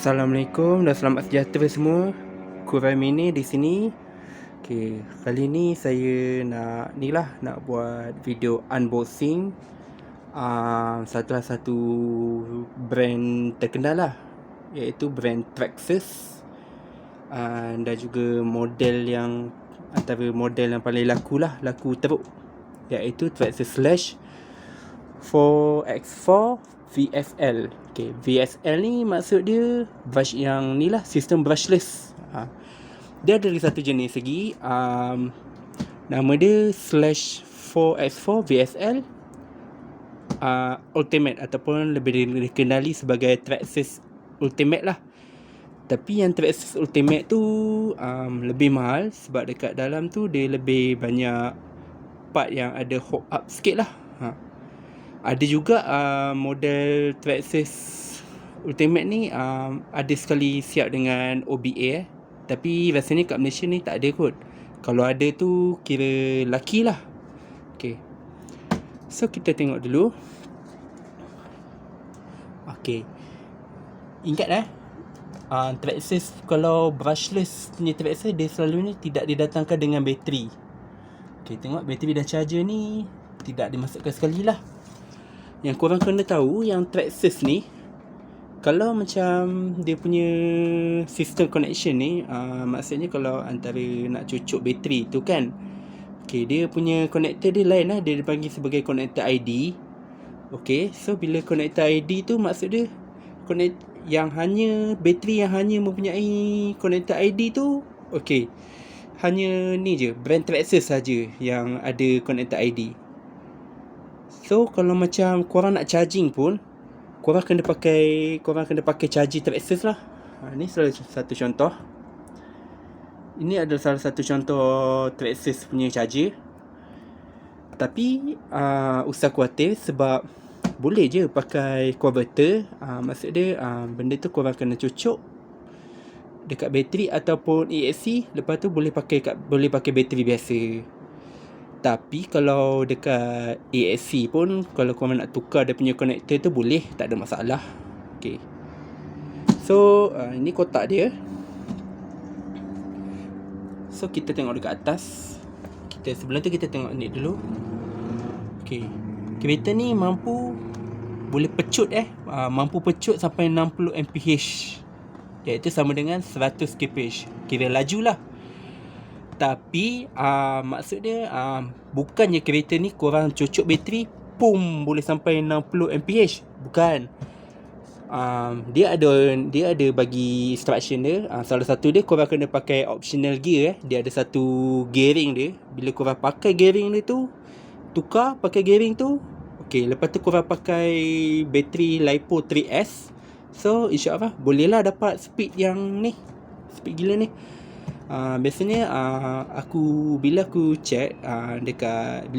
Assalamualaikum dan selamat sejahtera semua. Kurang ini di sini. Okey, kali ni saya nak buat video unboxing satu brand terkenal lah, iaitu brand Traxxas, dan juga antara model yang paling laku teruk, iaitu Traxxas Slash 4x4 VSL. Okay, VSL ni maksud dia brush yang ni lah, sistem brushless. Dia ada satu jenis lagi, nama dia Slash 4x4 VSL Ultimate, ataupun lebih dikenali sebagai Traxxas Ultimate lah. Tapi yang Traxxas Ultimate tu lebih mahal, sebab dekat dalam tu dia lebih banyak part yang ada hook up sikit lah. Ada juga model Traxxas Ultimate ni ada sekali siap dengan OBA, tapi rasanya kat Malaysia ni tak ada kot. Kalau ada tu kira lucky lah. Okay, so kita tengok dulu. Okay, ingat Traxxas, kalau brushless punya Traxxas, dia selalunya tidak didatangkan dengan bateri. Okay, tengok bateri dah charger ni, tidak dimasukkan sekali lah. Yang korang kena tahu, yang Traxxas ni, kalau macam dia punya system connection ni, maksudnya kalau antara nak cucuk bateri tu kan, okay, dia punya connector dia lain lah. Dia dipanggil sebagai connector ID. Okay, so bila connector ID tu maksud dia bateri yang hanya mempunyai connector ID tu, okay, hanya ni je, brand Traxxas saja yang ada connector ID. So kalau macam korang nak charging pun, korang kena pakai charger Traxxas lah. Ni salah satu contoh. Ini adalah salah satu contoh Traxxas punya charger. Tapi usah khawatir, sebab boleh je pakai converter. Maksud dia benda tu korang kena cucuk dekat bateri ataupun AAC, lepas tu boleh pakai bateri biasa. Tapi kalau dekat AAC pun, kalau korang nak tukar dia punya connector tu boleh, tak ada masalah. Okay, so ini kotak dia. So kita tengok dekat atas. Sebelum tu kita tengok ni dulu. Okay, kereta ni boleh pecut mampu pecut sampai 60 mph, iaitu sama dengan 100 kph. Kira laju lah. Tapi maksud dia bukannya kereta ni korang cucuk bateri, boleh sampai 60 mph. Bukan. Dia ada bagi instruction dia. Salah satu dia, korang kena pakai optional gear. Dia ada satu gearing dia. Bila korang pakai gearing dia tu, tukar pakai gearing tu, okay, lepas tu korang pakai bateri LiPo 3S, so insyaAllah bolehlah dapat speed yang ni, speed gila ni. Biasanya bila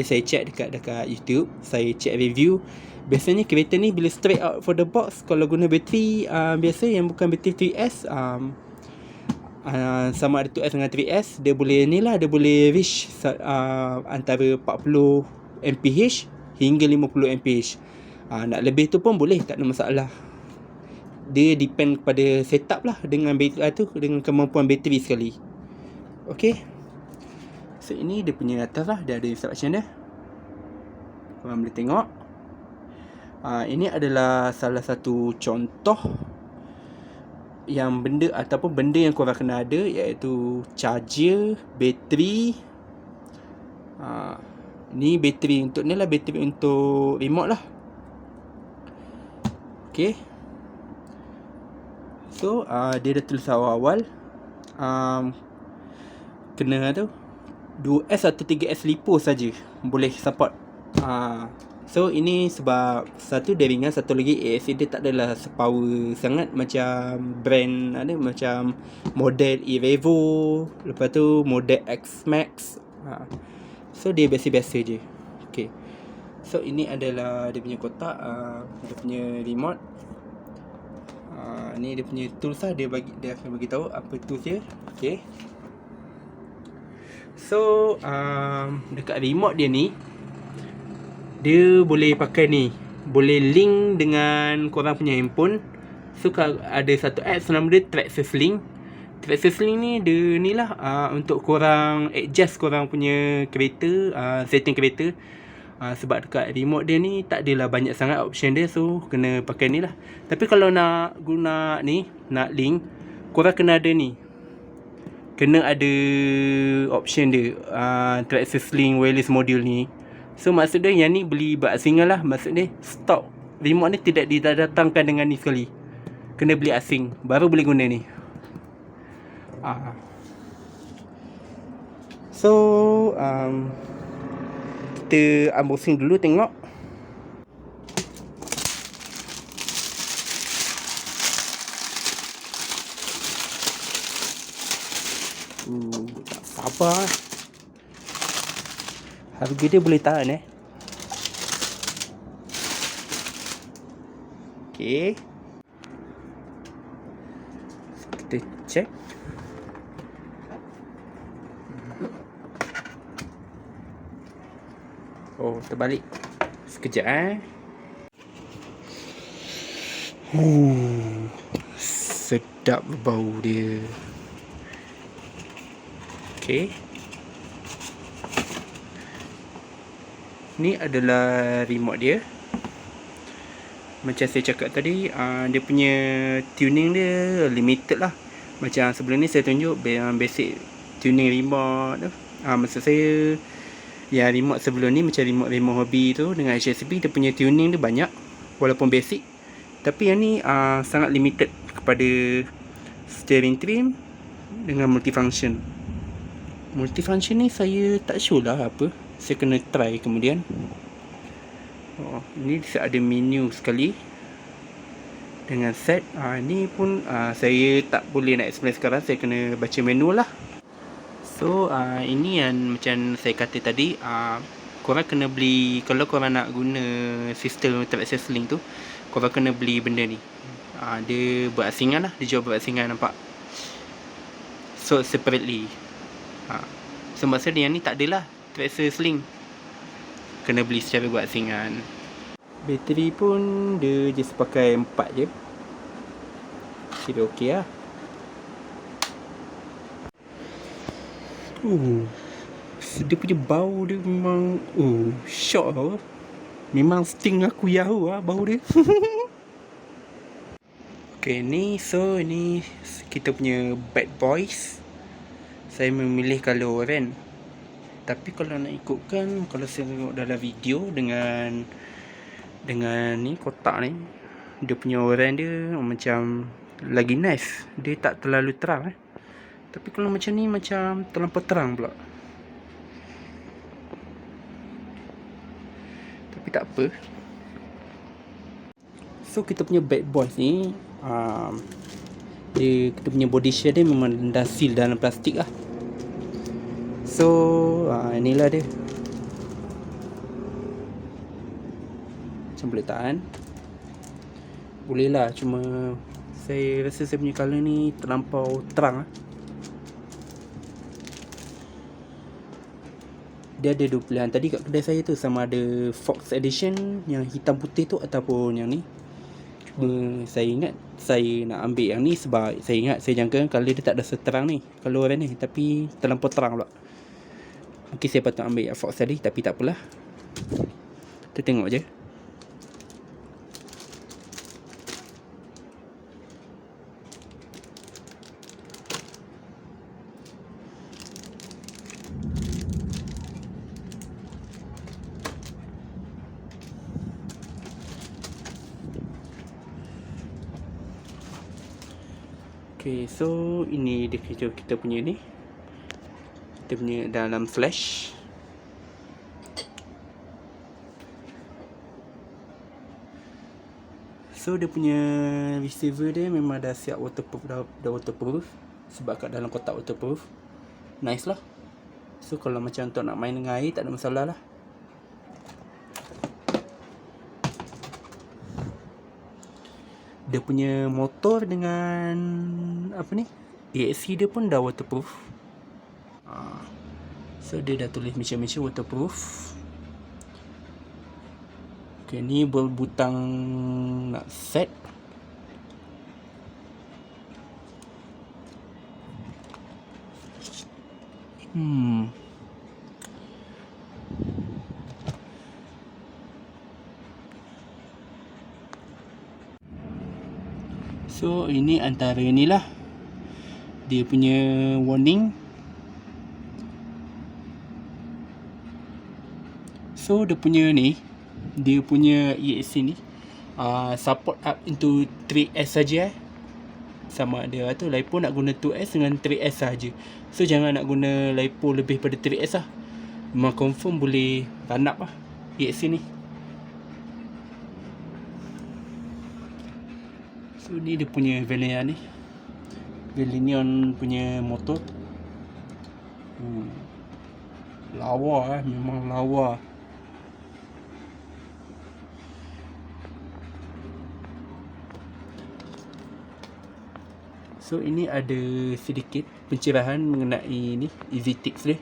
saya check dekat YouTube, saya check review, biasanya kereta ni bila straight out for the box, kalau guna bateri biasa yang bukan bateri 3S, sama ada 2S dengan 3S, dia boleh reach antara 40 mph hingga 50 mph. Nak lebih tu pun boleh, tak ada masalah. Dia depend pada setup lah, dengan bateri dengan kemampuan bateri sekali. Okay, so ini dia punya atas lah, dia ada instruction dia, korang boleh tengok. Ini adalah salah satu contoh yang benda yang korang kena ada, iaitu charger, bateri. Ni bateri untuk remote lah. Okay, so dia dah tulis awal-awal kena 2S atau 3S LiPo saja boleh support. So ini sebab satu dia ringan, satu lagi AAC dia tak adalah sepower sangat macam brand macam model Erevo, lepas tu model X-Max. So dia biasa-biasa je. Okay, so ini adalah dia punya kotak, dia punya remote. Ni dia punya tools lah, dia akan bagi tahu apa tools dia. Okay, so dekat remote dia ni, dia boleh pakai ni, boleh link dengan korang punya handphone. So ada satu apps nama dia Traxxas Link. Traxxas Link ni dia ni lah untuk korang adjust korang punya kereta, setting kereta. Sebab dekat remote dia ni tak adalah banyak sangat option dia, so kena pakai ni lah. Tapi kalau nak guna ni, nak link, korang kena ada ni, kena ada option dia, Traxxas Link wireless module ni. So maksud dia yang ni beli berasingan lah. Maksud dia stok remote ni tidak didatangkan dengan ni sekali, kena beli asing baru boleh guna ni. So kita unboxing dulu, tengok. Tak sabar. Harga dia boleh tahan Okay, kita check. Oh, terbalik. Sekejap sedap bau dia. Okay, ni adalah remote dia. Macam saya cakap tadi, dia punya tuning dia limited lah. Macam sebelum ni saya tunjuk basic tuning remote tu. Maksud saya yang remote sebelum ni, macam remote hobby tu dengan HSB, dia punya tuning dia banyak walaupun basic. Tapi yang ni sangat limited kepada steering trim dengan multifunction. Multifunction ni saya tak sure lah apa, saya kena try kemudian. Ni ada menu sekali dengan set. Ni pun saya tak boleh nak explain sekarang, saya kena baca manual lah. So ini yang macam saya kata tadi, korang kena beli, kalau korang nak guna sistem Traxxas Link tu, korang kena beli benda ni. Dia berasingan lah, dia jual berasingan, nampak. So separately. So maksudnya yang ni tak adalah Traxxas Link, kena beli secara berasingan. Bateri pun dia just pakai 4 je, kira okey lah. Dia punya bau dia memang shock tau. Memang sting aku Yahoo lah bau dia. Okay, ni so ni kita punya bad boys. Saya memilih color orange. Tapi kalau nak ikutkan, kalau saya tengok dalam video dengan ni kotak ni, dia punya orange dia macam lagi nice. Dia tak terlalu terang Tapi kalau macam ni macam terlampau terang pula. Tapi tak apa. So kita punya bad boys ni, kita punya body shell dia memang dah seal dalam plastik lah. So inilah dia. Macam boleh tahan. Boleh lah, cuma saya rasa saya punya colour ni terlampau terang Dia ada 2 pilihan tadi kat kedai saya tu, sama ada Fox Edition yang hitam putih tu ataupun yang ni. Cuma saya ingat saya nak ambil yang ni sebab saya ingat, saya jangka colour dia tak ada seterang ni, colour orange ni, tapi terlampau terang pula. Mungkin saya patut ambil yang Fox tadi, tapi tak apalah. Kita tengok je. Okay, so ini dia kita punya ni. Kita punya dalam flash. So dia punya receiver dia memang dah siap waterproof, dah waterproof. Sebab kat dalam kotak waterproof. Nice lah. So kalau macam untuk nak main dengan air, tak ada masalah lah. Dia punya motor dengan apa ni, AXC dia pun dah waterproof. So dia dah tulis mission waterproof. Okay, ni butang nak set. So ini antara ni lah dia punya warning. So dia punya ni, dia punya ESC ni support up into 3S saja sama ada tu LiPo nak guna 2S dengan 3S saja. So jangan nak guna LiPo lebih pada 3S lah. Memang confirm boleh run up lah ESC ni. So ni dia punya Valenion ni, Valenion punya motor. Lawa memang lawa. So ini ada sedikit pencerahan mengenai ni EasyTix dia.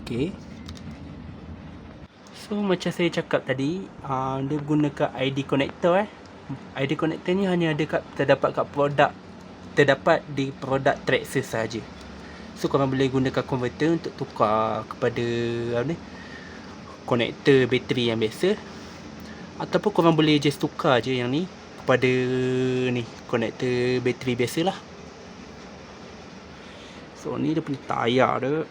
Okay. So macam saya cakap tadi, dia gunakan ID connector ID connector ni hanya ada terdapat di produk Traxxas saja. So korang boleh gunakan converter untuk tukar kepada konektor bateri yang biasa, ataupun korang boleh just tukar je yang ni kepada ni konektor bateri biasalah. So ni dia punya tayar dia.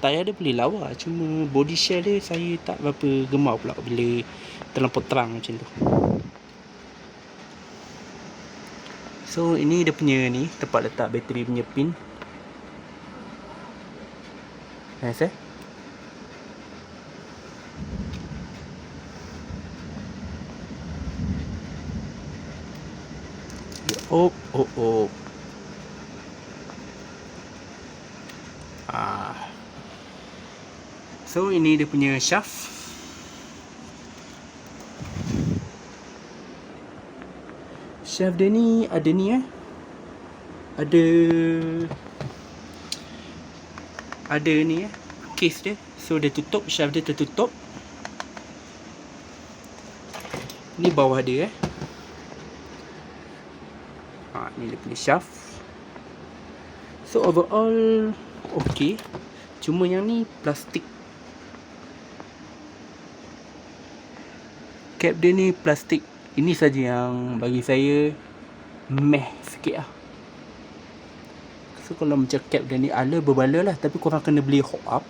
Tayar dia boleh lawa, cuma body shell dia saya tak berapa gemar pula bila terlampau terang macam tu. So ini dia punya ni tempat letak bateri punya pin. Nice Oh. So ini dia punya shaft. Shaft dia ni ada ni ada ni case dia. So dia tutup, shaft dia tertutup. Ni bawah dia ni dia punya shaft. So overall okay, cuma yang ni plastik. Cap dia ni plastik. Ini saja yang bagi saya meh sikit lah. So kalau macam cap dia ni ala berbala lah, tapi korang kena beli hook up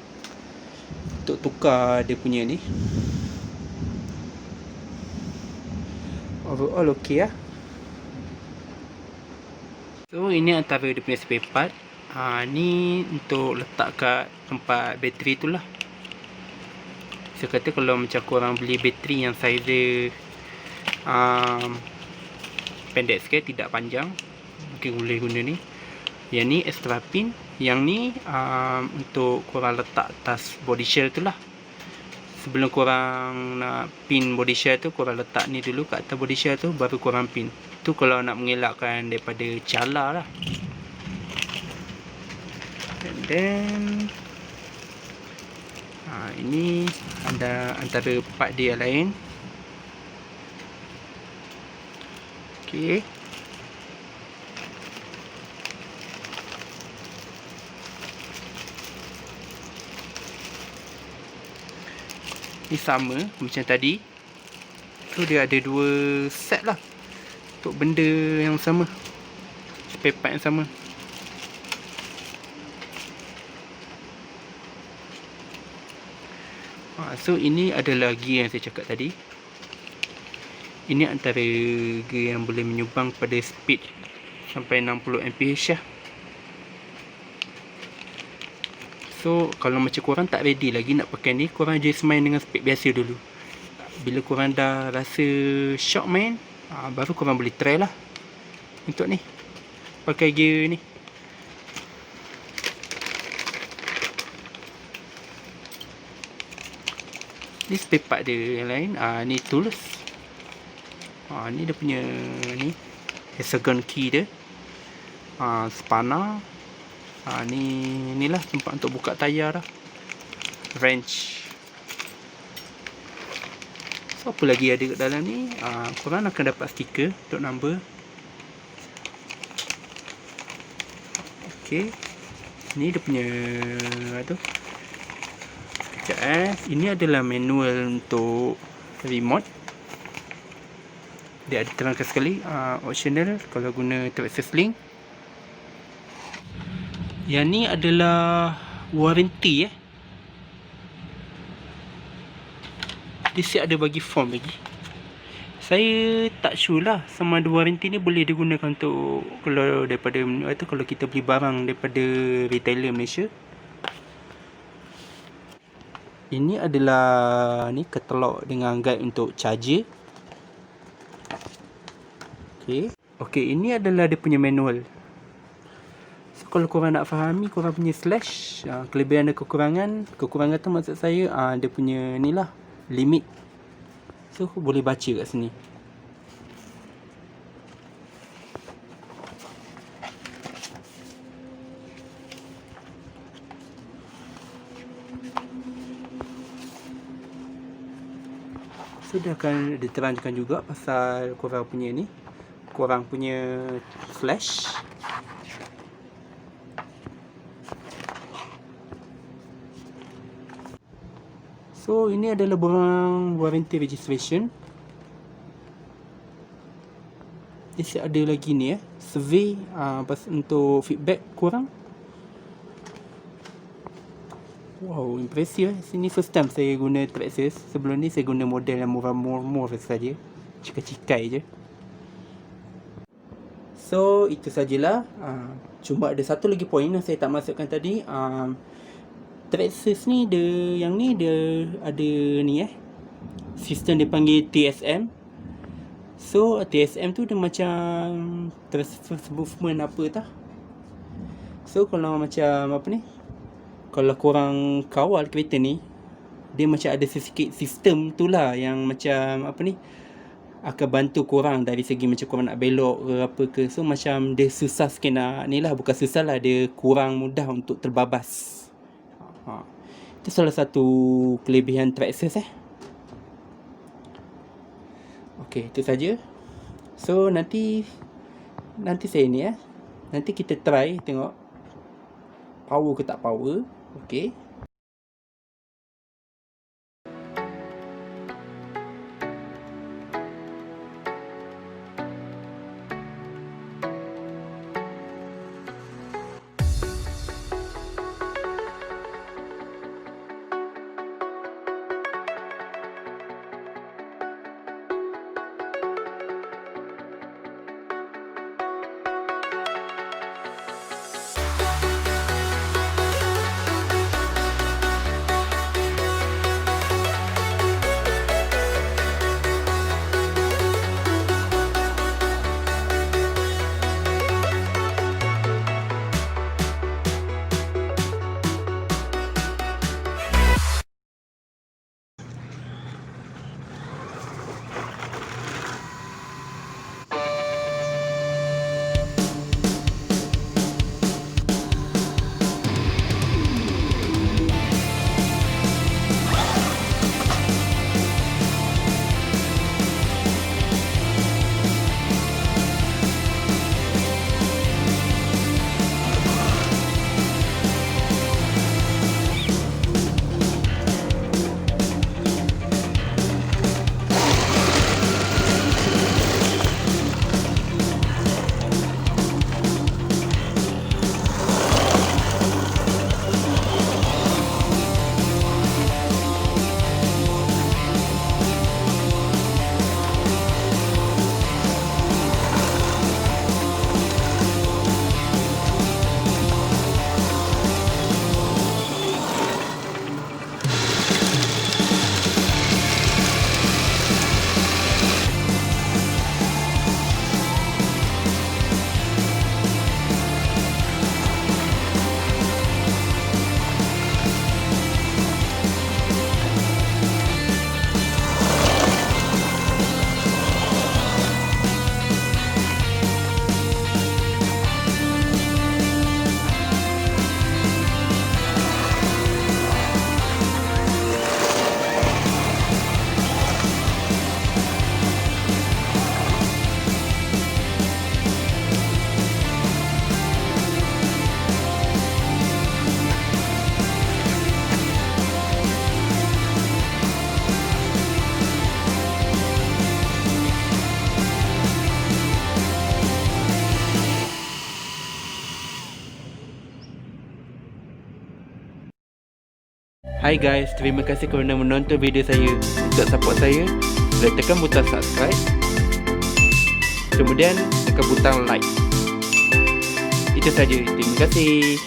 untuk tukar dia punya ni. Overall okay lah. So ini antara dia punya spare part. Ni untuk letak kat tempat bateri tu lah. Saya kata kalau macam korang beli bateri yang size pendek sikit, tidak panjang, mungkin boleh guna ni. Yang ni extra pin. Yang ni untuk korang letak atas body shell tu lah. Sebelum korang nak pin body shell tu, korang letak ni dulu kat atas body shell tu, baru korang pin. Tu kalau nak mengelakkan daripada cala lah. And then ini ada antara part dia lain. Okay. Ni sama macam tadi. So dia ada dua set lah untuk benda yang sama, spare part yang sama. So ini ada lagi yang saya cakap tadi. Ini antara gear yang boleh menyumbang pada speed sampai 60 mph lah. So kalau macam korang tak ready lagi nak pakai ni, korang just main dengan speed biasa dulu. Bila korang dah rasa shock main, baru korang boleh try lah untuk ni, pakai gear ni. Ni spare part dia yang lain. Ni tools. Ni dia punya ni hexagon key dia. Spanner. Ni lah tempat untuk buka tayar dah. wrench. So apa lagi ada kat dalam ni, korang akan dapat stiker untuk number. Okay, ni dia punya tu. Sekejap ini adalah manual untuk remote. Dia ada terangkan sekali, optional kalau guna Traxxas Link. Yang ni adalah warranty Dia siap ada bagi form lagi. Saya tak sure lah sama ada warranty ni boleh digunakan untuk kalau daripada kalau kita beli barang daripada retailer Malaysia. Ini adalah ni katalog dengan guide untuk charger. Okey, ini adalah dia punya manual. So kalau korang nak fahami, korang punya slash kelebihan dan kekurangan. Kekurangan tu maksud saya dia punya ni lah, limit. So boleh baca kat sini. So dia akan diterangkan juga pasal korang punya ni, korang punya flash. So ini adalah borang warranty registration. Dia ada lagi ni survey untuk feedback korang. Wow, impressive. Sini first time saya guna Traxxas. Sebelum ni saya guna model yang murah saja, cikai-cikai je. So itu sajalah. Cuma ada satu lagi poin yang saya tak masukkan tadi. Traxxas ni dia ada ni sistem dia panggil TSM. So TSM tu dia macam transfer movement apa tah. So kalau macam apa ni, kalau korang kawal kereta ni, dia macam ada sikit sistem tu lah yang macam apa ni, akan bantu korang dari segi macam korang nak belok ke apa ke. So macam dia susah sikit nak ni lah, bukan susah lah, dia kurang mudah untuk terbabas. Itu salah satu kelebihan Traxxas Okey, itu saja. So nanti saya ni nanti kita try tengok power ke tak power. Okey. Hai guys, terima kasih kerana menonton video saya. Untuk support saya, boleh tekan butang subscribe, kemudian tekan butang like. Itu saja. Terima kasih.